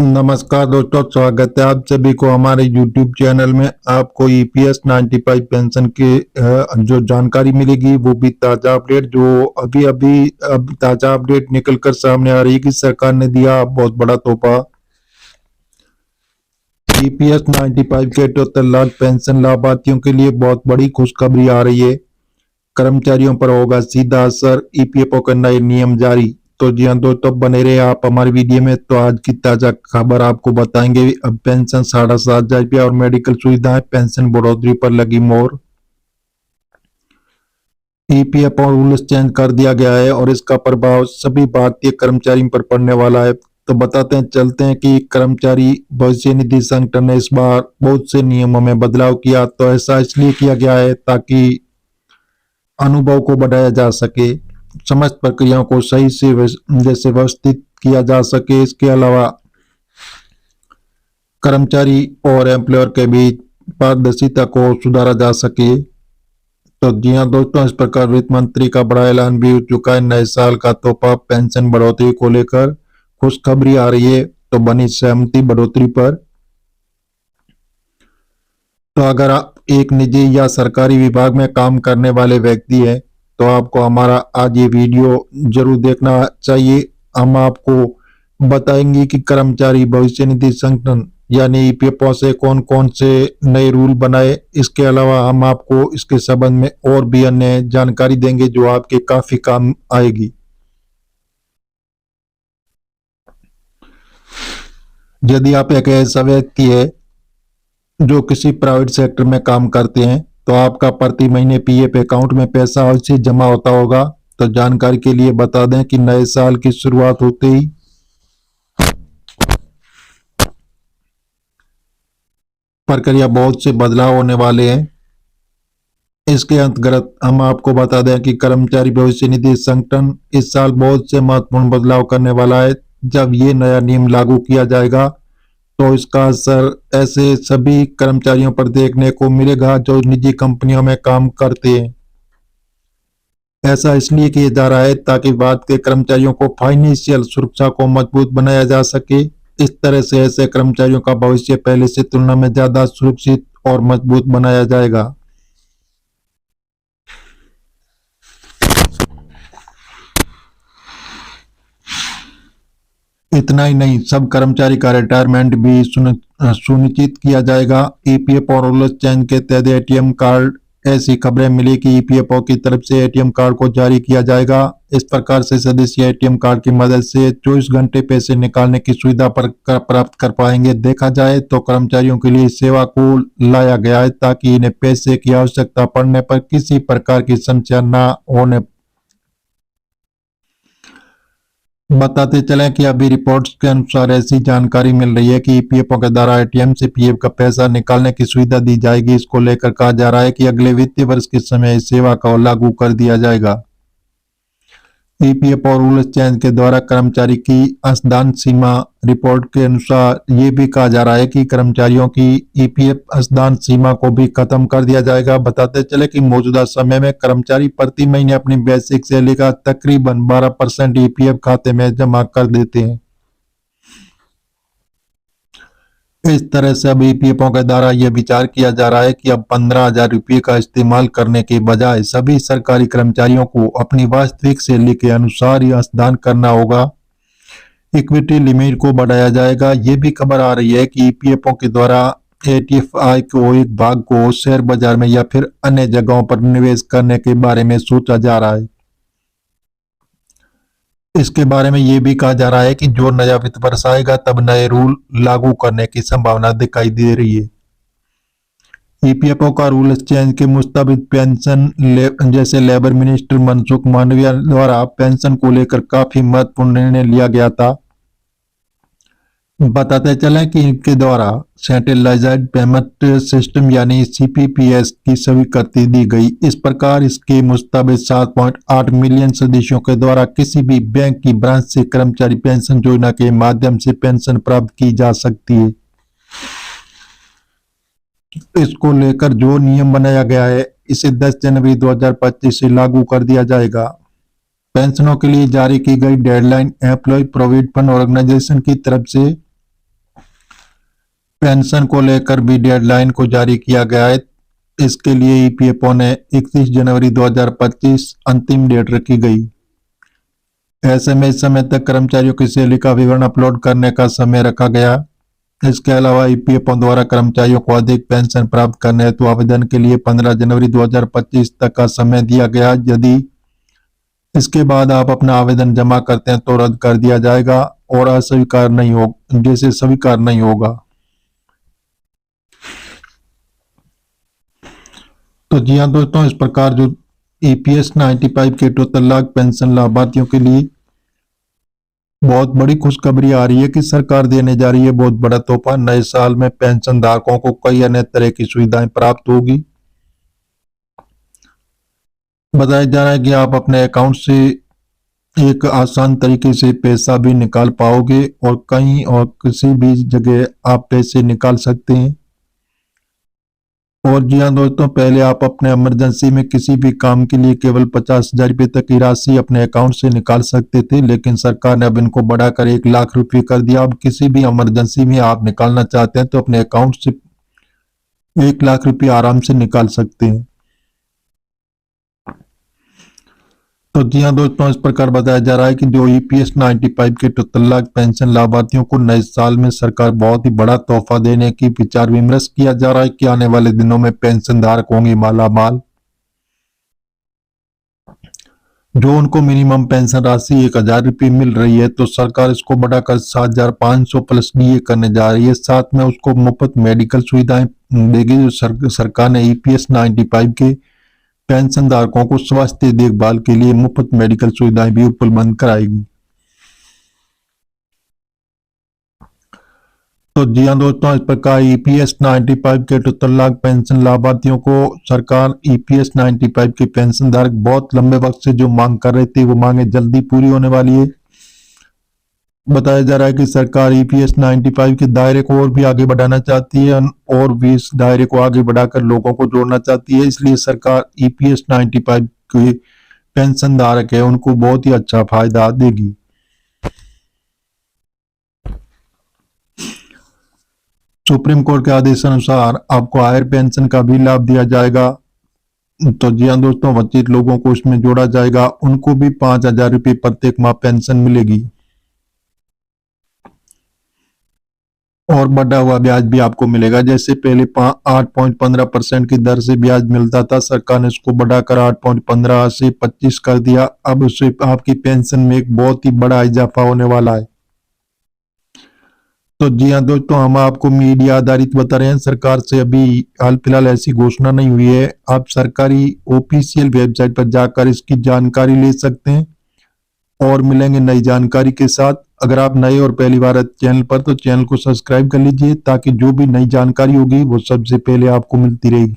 नमस्कार दोस्तों, स्वागत है आप सभी को हमारे YouTube चैनल में। आपको EPS 95 पेंशन के जो जानकारी मिलेगी वो भी ताज़ा अपडेट, जो अभी अभी अब ताज़ा अपडेट निकल कर सामने आ रही है कि सरकार ने दिया बहुत बड़ा तोहफा। EPS 95 के 78 लाख पेंशन लाभार्थियों के लिए बहुत बड़ी खुशखबरी आ रही है। कर्मचारियों पर होगा सीधा असर, EPFO के नए नियम जारी। तो जी हाँ दोस्तों, बने रहे आप हमारी वीडियो में। तो आज की ताजा खबर आपको बताएंगे। अब पेंशन 7,500 रुपया और मेडिकल सुविधाएं, पेंशन बढ़ोतरी पर लगी मोहर। EPFO और रूल्स चेंज कर दिया गया है और इसका प्रभाव सभी भारतीय कर्मचारियों पर पड़ने वाला है। तो बताते हैं चलते हैं कि कर्मचारी भविष्य निधि संगठन ने इस बार बहुत से नियमों में बदलाव किया। तो ऐसा इसलिए किया गया है ताकि अनुभव को बढ़ाया जा सके, समस्त प्रक्रियाओं को सही से जैसे व्यवस्थित किया जा सके। इसके अलावा कर्मचारी और एम्प्लॉयर के बीच पारदर्शिता को सुधारा जा सके। तो जी हाँ दोस्तों, इस प्रकार वित्त मंत्री का बड़ा ऐलान भी हो चुका है। नए साल का तोहफा पेंशन बढ़ोतरी को लेकर खुशखबरी आ रही है। तो बनी सहमति बढ़ोतरी पर। तो अगर आप एक निजी या सरकारी विभाग में काम करने वाले व्यक्ति हैं तो आपको हमारा आज ये वीडियो जरूर देखना चाहिए। हम आपको बताएंगे कि कर्मचारी भविष्य निधि संगठन यानी EPFO से कौन कौन से नए रूल बनाए। इसके अलावा हम आपको इसके संबंध में और भी अन्य जानकारी देंगे जो आपके काफी काम आएगी। यदि आप एक ऐसा व्यक्ति है जो किसी प्राइवेट सेक्टर में काम करते हैं तो आपका प्रति महीने PF अकाउंट में पैसा अवश्य जमा होता होगा। तो जानकारी के लिए बता दें कि नए साल की शुरुआत होते ही प्रक्रिया बहुत से बदलाव होने वाले हैं। इसके अंतर्गत हम आपको बता दें कि कर्मचारी भविष्य निधि संगठन इस साल बहुत से महत्वपूर्ण बदलाव करने वाला है। जब ये नया नियम लागू किया जाएगा तो इसका असर ऐसे सभी कर्मचारियों पर देखने को मिलेगा जो निजी कंपनियों में काम करते हैं। ऐसा इसलिए किया जा रहा है ताकि बाद के कर्मचारियों को फाइनेंशियल सुरक्षा को मजबूत बनाया जा सके। इस तरह से ऐसे कर्मचारियों का भविष्य पहले से तुलना में ज्यादा सुरक्षित और मजबूत बनाया जाएगा। इतना ही नहीं, सब कर्मचारी का रिटायरमेंट भी सुनिश्चित किया जाएगा। EPFO और रूल्स चेंज के तहत ATM कार्ड, ऐसी खबरें मिली कि EPFO की तरफ से ATM कार्ड को जारी किया जाएगा। इस प्रकार से सदस्य ATM कार्ड की मदद से 24 घंटे पैसे निकालने की सुविधा प्राप्त कर पाएंगे। देखा जाए तो कर्मचारियों के लिए सेवा को लाया गया है ताकि इन्हें पैसे की आवश्यकता पड़ने पर किसी प्रकार की समस्या न होने। बताते चलें कि अभी रिपोर्ट्स के अनुसार ऐसी जानकारी मिल रही है कि EPFO के द्वारा ATM से PF का पैसा निकालने की सुविधा दी जाएगी। इसको लेकर कहा जा रहा है कि अगले वित्तीय वर्ष के समय इस सेवा को लागू कर दिया जाएगा। EPFO और रूल्स चेंज के द्वारा कर्मचारी की अंशदान सीमा, रिपोर्ट के अनुसार ये भी कहा जा रहा है कि कर्मचारियों की EPF अंशदान सीमा को भी खत्म कर दिया जाएगा। बताते चले कि मौजूदा समय में कर्मचारी प्रति महीने अपनी बेसिक सैलरी का तकरीबन 12% EPF खाते में जमा कर देते हैं। इस तरह से अब EPFO के द्वारा यह विचार किया जा रहा है कि अब 15,000 रुपये का इस्तेमाल करने के बजाय सभी सरकारी कर्मचारियों को अपनी वास्तविक सैलरी के अनुसार ही अंशदान करना होगा। इक्विटी लिमिट को बढ़ाया जाएगा। ये भी खबर आ रही है कि EPFO के द्वारा ATFI को एक भाग को शेयर बाजार में या फिर अन्य जगहों पर निवेश करने के बारे में सोचा जा रहा है। इसके बारे में यह भी कहा जा रहा है कि जो नया वित्त वर्ष आएगा तब नए रूल लागू करने की संभावना दिखाई दे रही है। EPFO का रूल चेंज के मुताबिक पेंशन जैसे लेबर मिनिस्टर मनसुख मांडविया द्वारा पेंशन को लेकर काफी महत्वपूर्ण निर्णय लिया गया था। बताते चलें कि इनके द्वारा सेंट्रलाइज्ड पेमेंट सिस्टम यानी CPPS की स्वीकृति दी गई। इस प्रकार इसके मुताबिक 7.8 मिलियन सदस्यों के द्वारा किसी भी बैंक की ब्रांच से कर्मचारी पेंशन योजना के माध्यम से पेंशन प्राप्त की जा सकती है। इसको लेकर जो नियम बनाया गया है इसे 10 जनवरी 2025 से लागू कर दिया जाएगा। पेंशनों के लिए जारी की गई deadline employee provident fund organisation की तरफ से पेंशन को लेकर भी डेडलाइन को जारी किया गया है। इसके लिए ईपीएफओ ने 31 जनवरी 2025 अंतिम डेट रखी गई। ऐसे में इस समय तक कर्मचारियों की सैलरी का विवरण अपलोड करने का समय रखा गया। इसके अलावा ईपीएफओ द्वारा कर्मचारियों को अधिक पेंशन प्राप्त करने हेतु आवेदन के लिए 15 जनवरी 2025 तक का समय दिया गया। यदि इसके बाद आप अपना आवेदन जमा करते हैं तो रद्द कर दिया जाएगा और अस्वीकार नहीं हो जैसे स्वीकार नहीं होगा। तो जी हाँ दोस्तों, इस प्रकार जो ईपीएस 95 के 78 लाख पेंशन लाभार्थियों के लिए बहुत बड़ी खुशखबरी आ रही है कि सरकार देने जा रही है बहुत बड़ा तोहफा। नए साल में पेंशन धारकों को कई अन्य तरह की सुविधाएं प्राप्त होगी। बताया जा रहा है कि आप अपने अकाउंट से एक आसान तरीके से पैसा भी निकाल पाओगे और कहीं और किसी भी जगह आप पैसे निकाल सकते हैं। और जी हाँ दोस्तों, पहले आप अपने इमरजेंसी में किसी भी काम के लिए केवल 50,000 रुपये तक की राशि अपने अकाउंट से निकाल सकते थे, लेकिन सरकार ने अब इनको बढ़ाकर 1 लाख रुपये कर दिया। अब किसी भी इमरजेंसी में आप निकालना चाहते हैं तो अपने अकाउंट से 1 लाख रुपये आराम से निकाल सकते हैं। तो जी हाँ दोस्तों, इस प्रकार बताया जा रहा है कि जो ईपीएस 95 के 78 लाख पेंशन लाभार्थियों को नए साल में सरकार बहुत ही बड़ा तोहफा देने की विचार विमर्श किया जा रहा है कि आने वाले दिनों में पेंशन धारक होंगे माला माल। जो उनको मिनिमम पेंशन राशि 1,000 रुपये मिल रही है तो सरकार इसको बढ़ाकर 7,500 प्लस डीए करने जा रही है। साथ में उसको मुफ्त मेडिकल सुविधाएं देगी। जो सरकार ने ईपीएस 95 के पेंशन धारकों को स्वास्थ्य देखभाल के लिए मुफ्त मेडिकल सुविधाएं भी उपलब्ध कराएगी। तो जी हाँ दोस्तों, इस प्रकार ईपीएस 95 के 78 लाख पेंशन लाभार्थियों को सरकार ईपीएस 95 के पेंशन धारक बहुत लंबे वक्त से जो मांग कर रहे थे वो मांगे जल्दी पूरी होने वाली है। बताया जा रहा है कि सरकार ईपीएस 95 के दायरे को और भी आगे बढ़ाना चाहती है और भी इस दायरे को आगे बढ़ाकर लोगों को जोड़ना चाहती है। इसलिए सरकार ईपीएस 95 के पेंशन धारक है उनको बहुत ही अच्छा फायदा देगी। सुप्रीम कोर्ट के आदेश अनुसार आपको हायर पेंशन का भी लाभ दिया जाएगा। तो जी हाँ दोस्तों, वंचित लोगों को इसमें जोड़ा जाएगा। उनको भी 5,000 रुपये प्रत्येक माह पेंशन मिलेगी और बढ़ा हुआ ब्याज भी आपको मिलेगा। जैसे पहले 8.15% की दर से ब्याज मिलता था, सरकार ने इसको बढ़ाकर 8.15 से 25 कर दिया। अब उससे आपकी पेंशन में एक बहुत ही बड़ा इजाफा होने वाला है। तो जी हाँ दोस्तों, हम आपको मीडिया आधारित बता रहे हैं। सरकार से अभी हाल फिलहाल ऐसी घोषणा नहीं हुई है। आप सरकारी ऑफिशियल वेबसाइट पर जाकर इसकी जानकारी ले सकते हैं और मिलेंगे नई जानकारी के साथ। अगर आप नए और पहली बार चैनल पर तो चैनल को सब्सक्राइब कर लीजिए ताकि जो भी नई जानकारी होगी वो सबसे पहले आपको मिलती रहेगी।